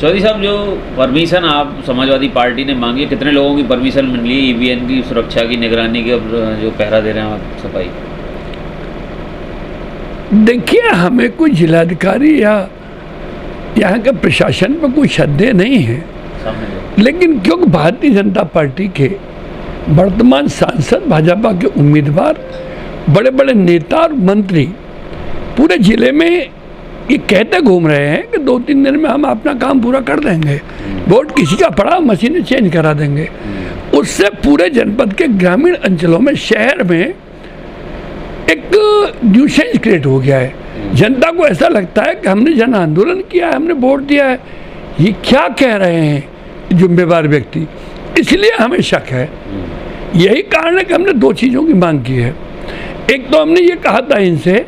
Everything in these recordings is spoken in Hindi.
चौधरी साहब, जो परमिशन आप समाजवादी पार्टी ने मांगी, कितने लोगों की परमिशन मिली ईवीएम की सुरक्षा की, निगरानी की, जो पहरा दे रहे हैं आप सफाई? देखिए, हमें कोई जिलाधिकारी या यहाँ के प्रशासन पर कोई संदेह नहीं है, लेकिन क्योंकि भारतीय जनता पार्टी के वर्तमान सांसद, भाजपा के उम्मीदवार, बड़े बड़े नेता और मंत्री पूरे जिले में ये कहते घूम रहे हैं कि 2-3 दिन में हम अपना काम पूरा कर देंगे, वोट किसी का पड़ा मशीनें चेंज करा देंगे। उससे पूरे जनपद के ग्रामीण अंचलों में, शहर में एक न्यूसेंस क्रिएट हो गया है। जनता को ऐसा लगता है कि हमने जन आंदोलन किया है, हमने वोट दिया है, ये क्या कह रहे हैं जिम्मेवार व्यक्ति, इसलिए हमें शक है। यही कारण है कि हमने 2 चीज़ों की मांग की है। एक तो हमने ये कहा था इनसे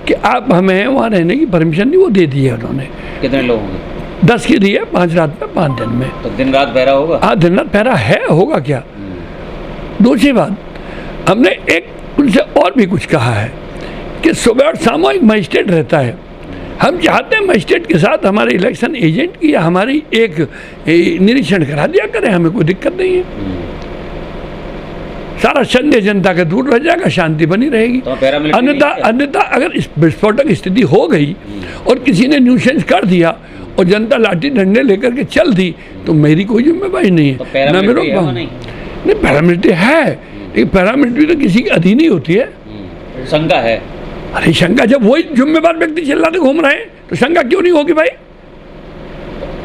कि आप हमें वहाँ रहने की परमिशन दी, वो दे दी है उन्होंने। कितने लोगों की? 10 की दी है, 5 रात में, 5 दिन में। तो दिन रात पहरा होगा? हाँ, दिन रात पहरा है, होगा क्या। दूसरी बात, हमने एक उनसे और भी कुछ कहा है कि सुबह और शाम एक मजिस्ट्रेट रहता है। हम चाहते हैं मजिस्ट्रेट के साथ हमारे इलेक्शन एजेंट की या हमारी एक निरीक्षण करा दिया करें, हमें कोई दिक्कत नहीं है। सारा संदेह जनता के दूर रह जाएगा, शांति बनी रहेगी। तो अन्यथा अगर इस विस्फोटक स्थिति हो गई और किसी ने न्यूसेंस कर दिया और जनता लाठी डंडे लेकर के चल दी, तो मेरी कोई जिम्मेवारी नहीं है, ना मैं रोक पाऊँ। नहीं, पैरामिलिट्री है, लेकिन पैरामिलिट्री तो किसी के अधीन ही होती है। शंका है? अरे शंका, जब वही जिम्मेवार व्यक्ति चिल्लाते घूम रहे हैं तो शंका क्यों नहीं होगी भाई।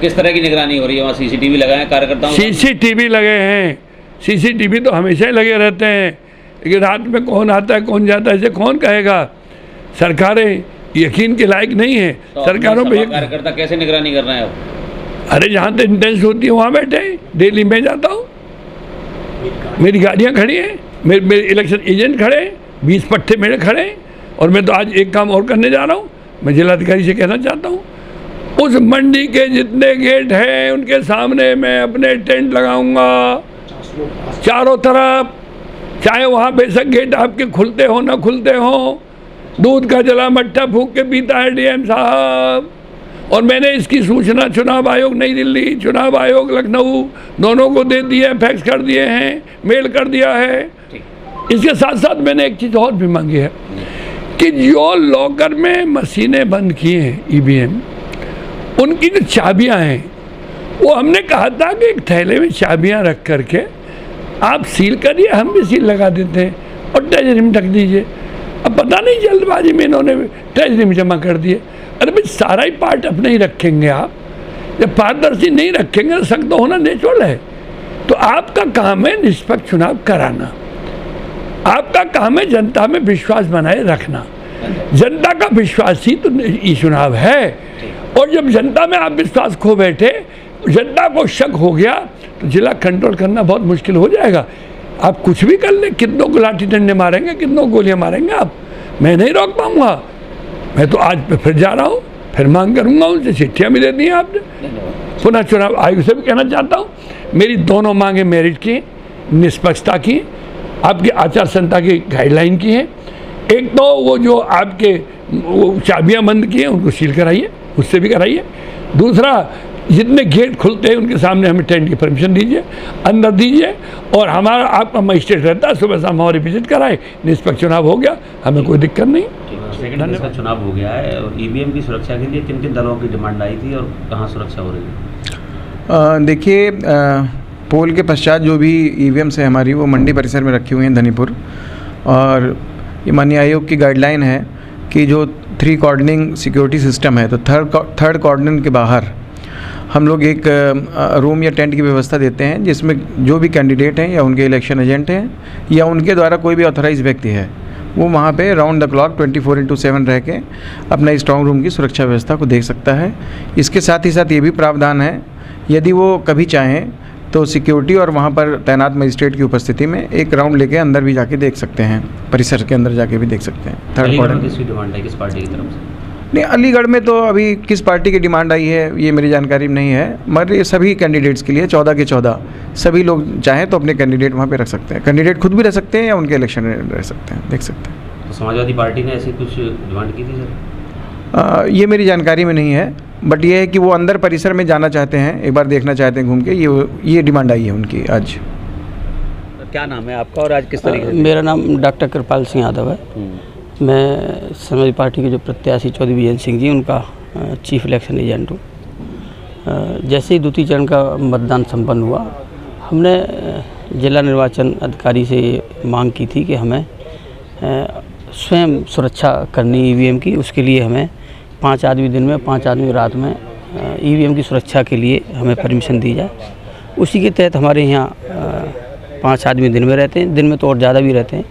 किस तरह की निगरानी हो रही है वहाँ? सीसीटीवी लगाए हैं कार्यकर्ताओं? सीसीटीवी लगे हैं, सीसीटीवी तो हमेशा ही लगे रहते हैं, लेकिन रात में कौन आता है कौन जाता है इसे कौन कहेगा। सरकारें यकीन के लायक नहीं है। तो कार्यकर्ता कैसे निगरानी कर रहे हैं आप? अरे जहाँ तक इंटेंस होती है वहाँ बैठे, डेली मैं जाता हूँ, मेरी गाड़ियाँ खड़ी हैं, मेरे इलेक्शन एजेंट खड़े हैं, 20 पट्टे मेरे खड़े हैं, और मैं तो आज एक काम और करने जा रहा हूँ। मैं जिलाधिकारी से कहना चाहता हूँ, उस मंडी के जितने गेट हैं उनके सामने मैं अपने टेंट लगाऊंगा चारों तरफ, चाहे वहाँ बेशक गेट आपके खुलते हो ना खुलते हो। दूध का जला मट्ठा फूंक के पीता है डीएम साहब, और मैंने इसकी सूचना चुनाव आयोग नई दिल्ली, चुनाव आयोग लखनऊ दोनों को दे दी है, फैक्स कर दिए हैं, मेल कर दिया है। इसके साथ साथ मैंने एक चीज़ और भी मांगी है कि जो लॉकर में मशीनें बंद की हैं ईवीएम, उनकी जो चाबियां हैं, वो हमने कहा था कि एक थैले में चाबियां रख करके आप सील करिए, हम भी सील लगा देते हैं और ट्रेजरी में ढक दीजिए। अब पता नहीं जल्दबाजी में इन्होंने ट्रेजरी में जमा कर दिए। अरे भाई, सारा ही पार्ट अपने ही रखेंगे आप, जब पारदर्शी नहीं रखेंगे तो सख्त होना नेचुरल है। तो आपका काम है निष्पक्ष चुनाव कराना, आपका काम है जनता में विश्वास बनाए रखना। जनता का विश्वास ही तो ये चुनाव है, और जब जनता में आप विश्वास खो बैठे, जनता को शक हो गया, तो जिला कंट्रोल करना बहुत मुश्किल हो जाएगा। आप कुछ भी कर ले, कितनों को लाठी डंडे मारेंगे, कितनों गोलियां मारेंगे आप, मैं नहीं रोक पाऊंगा। मैं तो आज पे फिर जा रहा हूँ, फिर मांग करूंगा उनसे, चिट्ठियाँ भी दे दी हैं आपने। पुनः चुनाव आयोग से भी कहना चाहता हूँ, मेरी दोनों मांगे मेरिट की, निष्पक्षता की, आपकी आचार संहिता की गाइडलाइन की है। एक तो वो जो आपके वो चाबियाँ बंद की हैं उनको सील कराइए, उससे भी कराइए। दूसरा, जितने गेट खुलते हैं उनके सामने हमें टेंट की परमिशन दीजिए, अंदर दीजिए, और हमारा आपका मजिस्ट्रेट रहता है, सुबह शाम हमारी विजिट कराए, निष्पक्ष चुनाव हो गया, हमें कोई दिक्कत नहीं। सेकंड चुनाव हो गया है, और ईवीएम की सुरक्षा के लिए किन किन दलों की डिमांड आई थी और कहाँ सुरक्षा हो रही है? देखिए, पोल के पश्चात जो भी ईवीएम्स है हमारी, वो मंडी परिसर में रखी हुई हैं धनीपुर, और ये माननीय आयोग की गाइडलाइन है कि जो 3 कॉर्डनिंग सिक्योरिटी सिस्टम है, तो थर्ड कॉर्डन के बाहर हम लोग एक रूम या टेंट की व्यवस्था देते हैं, जिसमें जो भी कैंडिडेट हैं या उनके इलेक्शन एजेंट हैं या उनके द्वारा कोई भी ऑथराइज व्यक्ति है, वो वहाँ पे राउंड द क्लॉक 24/7 रह के अपना स्ट्रॉन्ग रूम की सुरक्षा व्यवस्था को देख सकता है। इसके साथ ही साथ ये भी प्रावधान है, यदि वो कभी चाहें तो सिक्योरिटी और वहाँ पर तैनात मजिस्ट्रेट की उपस्थिति में एक राउंड लेके अंदर भी जाके देख सकते हैं, परिसर के अंदर जाके भी देख सकते हैं। थर्ड कॉर्डन किसकी डिमांड है, किस पार्टी की तरफ से? नहीं, अलीगढ़ में तो अभी किस पार्टी की डिमांड आई है ये मेरी जानकारी में नहीं है, मगर ये सभी कैंडिडेट्स के लिए 14 के 14 सभी लोग चाहें तो अपने कैंडिडेट वहाँ पे रख सकते हैं। कैंडिडेट खुद भी रह सकते हैं या उनके इलेक्शन रह सकते हैं, देख सकते हैं। तो समाजवादी पार्टी ने ऐसी कुछ डिमांड की थी सर? ये मेरी जानकारी में नहीं है, बट ये है कि वो अंदर परिसर में जाना चाहते हैं, एक बार देखना चाहते हैं घूम के, ये डिमांड आई है उनकी आज। क्या नाम है आपका और आज किस तरीके से? मेरा नाम डॉक्टर कृपाल सिंह यादव है। मैं समाजवादी पार्टी के जो प्रत्याशी चौधरी विजय सिंह जी, उनका चीफ इलेक्शन एजेंट हूँ। जैसे ही द्वितीय चरण का मतदान संपन्न हुआ, हमने जिला निर्वाचन अधिकारी से मांग की थी कि हमें स्वयं सुरक्षा करनी ईवीएम की। उसके लिए हमें 5 आदमी दिन में 5 आदमी रात में ईवीएम की सुरक्षा के लिए हमें परमिशन दी जाए। उसी के तहत हमारे यहाँ 5 आदमी दिन में रहते हैं, दिन में तो और ज़्यादा भी रहते हैं,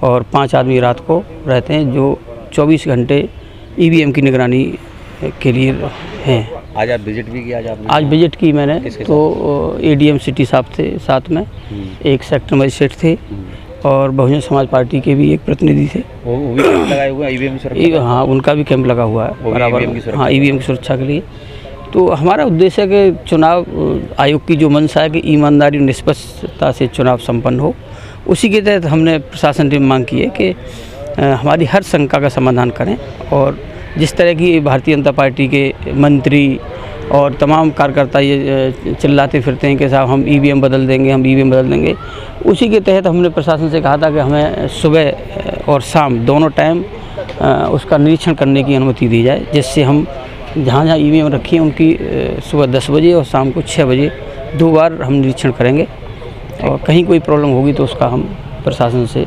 और 5 आदमी रात को रहते हैं जो 24 घंटे ईवीएम की निगरानी के लिए हैं। आज आप विजिट भी किया? आज विजिट की मैंने, तो एडीएम सिटी साहब थे साथ में, एक सेक्टर मजिस्ट्रेट थे और बहुजन समाज पार्टी के भी एक प्रतिनिधि थे। वो भी कैंप लगाए हुए हैं ईवीएम की सुरक्षा? हाँ, उनका भी कैंप लगा हुआ है बराबर। हाँ, ईवीएम की सुरक्षा के लिए। तो हमारा उद्देश्य है कि चुनाव आयोग की जो मंशा है कि ईमानदारी और निष्पक्षता से चुनाव संपन्न हो, उसी के तहत हमने प्रशासन से मांग की है कि हमारी हर शंका का समाधान करें। और जिस तरह की भारतीय जनता पार्टी के मंत्री और तमाम कार्यकर्ता ये चिल्लाते फिरते हैं कि साहब हम ईवीएम बदल देंगे, हम ईवीएम बदल देंगे, उसी के तहत हमने प्रशासन से कहा था कि हमें सुबह और शाम दोनों टाइम उसका निरीक्षण करने की अनुमति दी जाए, जिससे हम जहाँ जहाँ ईवीएम रखी हैं उनकी सुबह 10 बजे और शाम को 6 बजे 2 बार हम निरीक्षण करेंगे, और कहीं कोई प्रॉब्लम होगी तो उसका हम प्रशासन से